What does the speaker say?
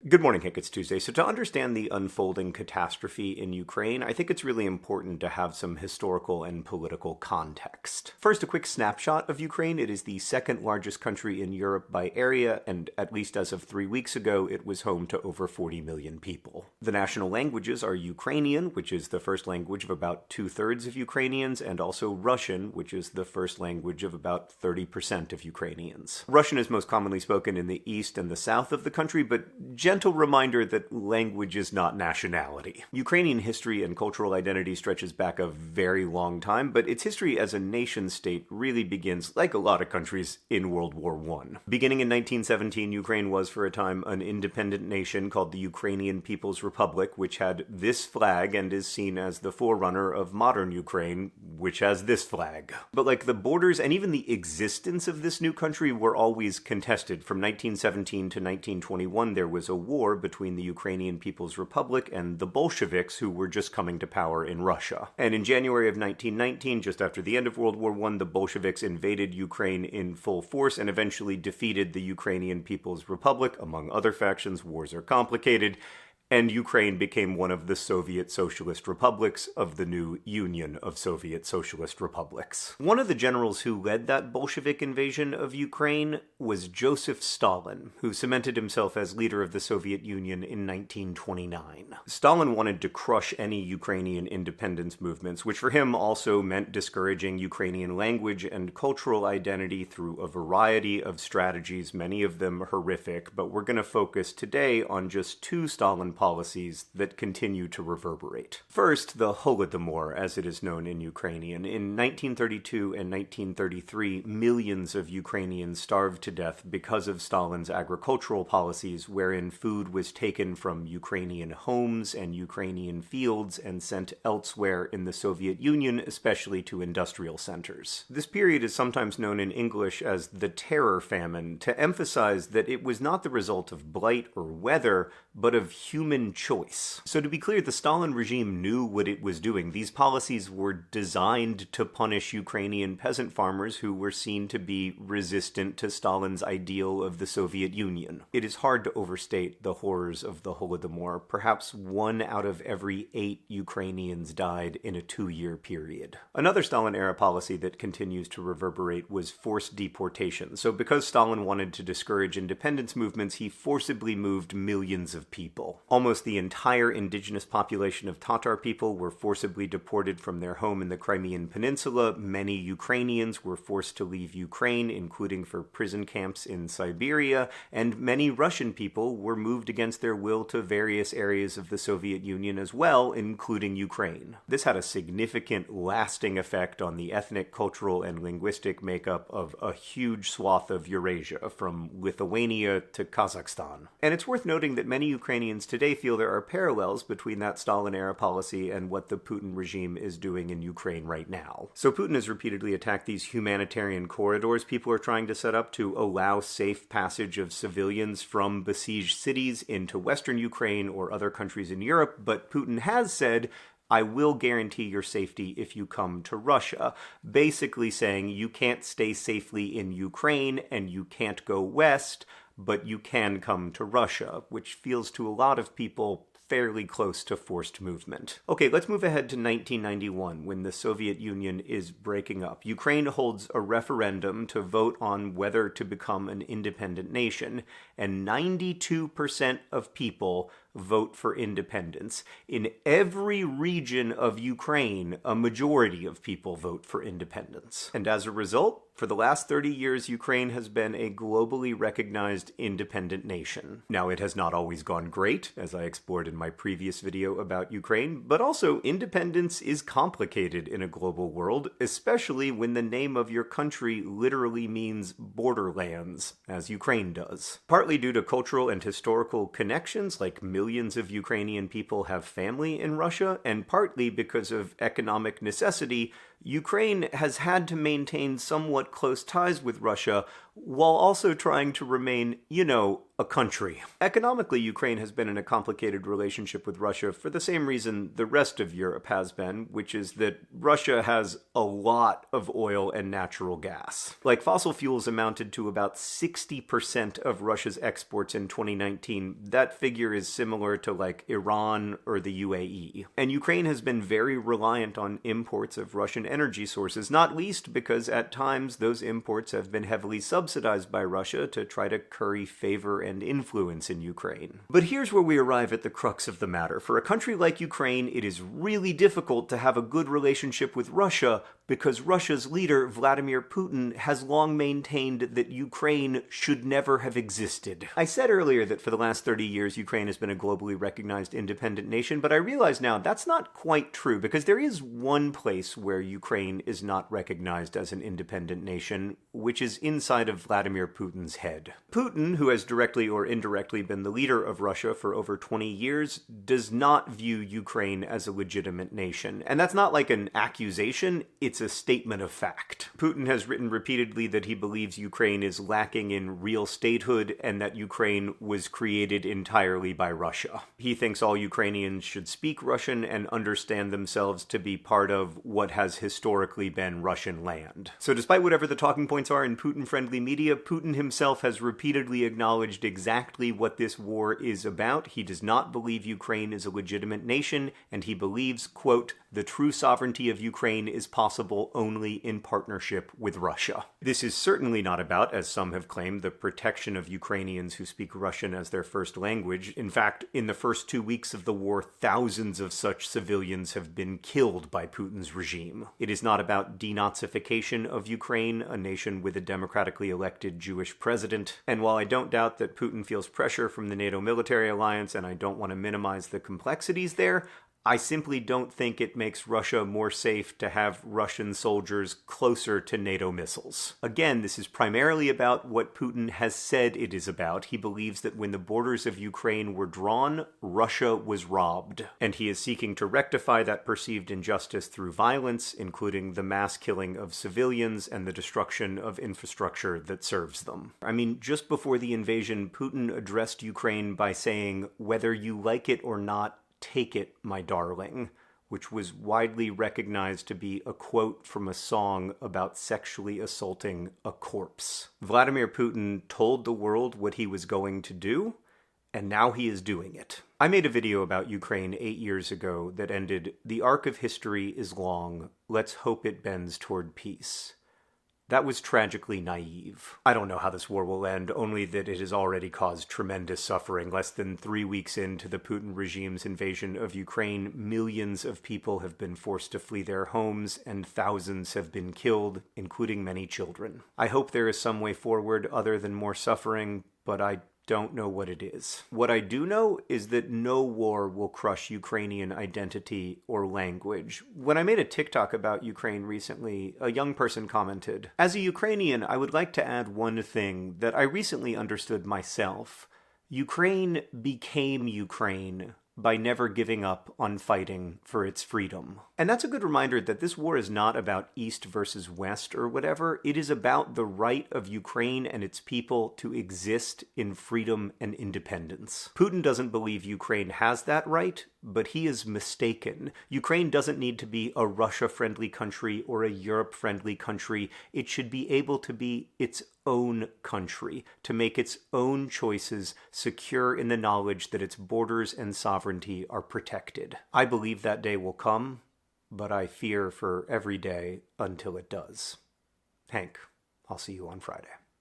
Good morning, Hank. It's Tuesday. So to understand the unfolding catastrophe in Ukraine, I think it's really important to have some historical and political context. First, a quick snapshot of Ukraine. It is the second largest country in Europe by area, and at least as of 3 weeks ago, it was home to over 40 million people. The national languages are Ukrainian, which is the first language of about 2/3 of Ukrainians, and also Russian, which is the first language of about 30% of Ukrainians. Russian is most commonly spoken in the east and the south of the country, but gentle reminder that language is not nationality. Ukrainian history and cultural identity stretches back a very long time, but its history as a nation-state really begins, like a lot of countries, in World War I. Beginning in 1917, Ukraine was for a time an independent nation called the Ukrainian People's Republic, which had this flag and is seen as the forerunner of modern Ukraine, which has this flag. But like the borders and even the existence of this new country were always contested. From 1917 to 1921, there was a war between the Ukrainian People's Republic and the Bolsheviks, who were just coming to power in Russia. And in January of 1919, just after the end of World War I, the Bolsheviks invaded Ukraine in full force and eventually defeated the Ukrainian People's Republic. Among other factions, wars are complicated, and Ukraine became one of the Soviet Socialist Republics of the new Union of Soviet Socialist Republics. One of the generals who led that Bolshevik invasion of Ukraine was Joseph Stalin, who cemented himself as leader of the Soviet Union in 1929. Stalin wanted to crush any Ukrainian independence movements, which for him also meant discouraging Ukrainian language and cultural identity through a variety of strategies, many of them horrific, but we're going to focus today on just two Stalin policies that continue to reverberate. First, the Holodomor, as it is known in Ukrainian. In 1932 and 1933, millions of Ukrainians starved to death because of Stalin's agricultural policies, wherein food was taken from Ukrainian homes and Ukrainian fields and sent elsewhere in the Soviet Union, especially to industrial centers. This period is sometimes known in English as the Terror Famine, to emphasize that it was not the result of blight or weather, but of human choice. So to be clear, the Stalin regime knew what it was doing. These policies were designed to punish Ukrainian peasant farmers who were seen to be resistant to Stalin's ideal of the Soviet Union. It is hard to overstate the horrors of the Holodomor. Perhaps 1 out of every 8 Ukrainians died in a 2-year period. Another Stalin-era policy that continues to reverberate was forced deportation. So because Stalin wanted to discourage independence movements, he forcibly moved millions of people. Almost the entire indigenous population of Tatar people were forcibly deported from their home in the Crimean Peninsula. Many Ukrainians were forced to leave Ukraine, including for prison camps in Siberia, and many Russian people were moved against their will to various areas of the Soviet Union as well, including Ukraine. This had a significant, lasting effect on the ethnic, cultural, and linguistic makeup of a huge swath of Eurasia, from Lithuania to Kazakhstan. And it's worth noting that many Ukrainians today feel there are parallels between that Stalin-era policy and what the Putin regime is doing in Ukraine right now. So Putin has repeatedly attacked these humanitarian corridors people are trying to set up to allow safe passage of civilians from besieged cities into Western Ukraine or other countries in Europe, but Putin has said, "I will guarantee your safety if you come to Russia," basically saying you can't stay safely in Ukraine and you can't go west, but you can come to Russia, which feels to a lot of people fairly close to forced movement. Okay, let's move ahead to 1991, when the Soviet Union is breaking up. Ukraine holds a referendum to vote on whether to become an independent nation, and 92% of people vote for independence. In every region of Ukraine, a majority of people vote for independence. And as a result, for the last 30 years, Ukraine has been a globally recognized independent nation. Now, it has not always gone great, as I explored in my previous video about Ukraine, but also independence is complicated in a global world, especially when the name of your country literally means borderlands, as Ukraine does. Partly due to cultural and historical connections, like millions of Ukrainian people have family in Russia, and partly because of economic necessity, Ukraine has had to maintain somewhat close ties with Russia while also trying to remain, a country. Economically, Ukraine has been in a complicated relationship with Russia for the same reason the rest of Europe has been, which is that Russia has a lot of oil and natural gas. Like, fossil fuels amounted to about 60% of Russia's exports in 2019. That figure is similar to, like, Iran or the UAE. And Ukraine has been very reliant on imports of Russian energy sources, not least because at times those imports have been heavily subsidized by Russia to try to curry favor and influence in Ukraine. But here's where we arrive at the crux of the matter. For a country like Ukraine, it is really difficult to have a good relationship with Russia because Russia's leader, Vladimir Putin, has long maintained that Ukraine should never have existed. I said earlier that for the last 30 years, Ukraine has been a globally recognized independent nation, but I realize now that's not quite true because there is one place where Ukraine is not recognized as an independent nation, which is inside of Vladimir Putin's head. Putin, who has directly or indirectly been the leader of Russia for over 20 years, does not view Ukraine as a legitimate nation. And that's not like an accusation, it's a statement of fact. Putin has written repeatedly that he believes Ukraine is lacking in real statehood and that Ukraine was created entirely by Russia. He thinks all Ukrainians should speak Russian and understand themselves to be part of what has historically been Russian land. So despite whatever the talking points are in Putin-friendly media, Putin himself has repeatedly acknowledged exactly what this war is about. He does not believe Ukraine is a legitimate nation, and he believes, quote, the true sovereignty of Ukraine is possible only in partnership with Russia. This is certainly not about, as some have claimed, the protection of Ukrainians who speak Russian as their first language. In fact, in the first 2 weeks of the war, thousands of such civilians have been killed by Putin's regime. It is not about denazification of Ukraine, a nation with a democratically elected Jewish president. And while I don't doubt that Putin feels pressure from the NATO military alliance, and I don't want to minimize the complexities there, I simply don't think it makes Russia more safe to have Russian soldiers closer to NATO missiles. Again, this is primarily about what Putin has said it is about. He believes that when the borders of Ukraine were drawn, Russia was robbed. And he is seeking to rectify that perceived injustice through violence, including the mass killing of civilians and the destruction of infrastructure that serves them. I mean, just before the invasion, Putin addressed Ukraine by saying, "Whether you like it or not, take it, my darling," which was widely recognized to be a quote from a song about sexually assaulting a corpse. Vladimir Putin told the world what he was going to do, and now he is doing it. I made a video about Ukraine 8 years ago that ended, "The arc of history is long. Let's hope it bends toward peace." That was tragically naive. I don't know how this war will end, only that it has already caused tremendous suffering. Less than 3 weeks into the Putin regime's invasion of Ukraine, millions of people have been forced to flee their homes, and thousands have been killed, including many children. I hope there is some way forward other than more suffering, but I don't know what it is. What I do know is that no war will crush Ukrainian identity or language. When I made a TikTok about Ukraine recently, a young person commented, "As a Ukrainian, I would like to add one thing that I recently understood myself. Ukraine became Ukraine by never giving up on fighting for its freedom." And that's a good reminder that this war is not about East versus West or whatever. It is about the right of Ukraine and its people to exist in freedom and independence. Putin doesn't believe Ukraine has that right, but he is mistaken. Ukraine doesn't need to be a Russia-friendly country or a Europe-friendly country. It should be able to be its own country, to make its own choices, secure in the knowledge that its borders and sovereignty are protected. I believe that day will come, but I fear for every day until it does. Hank, I'll see you on Friday.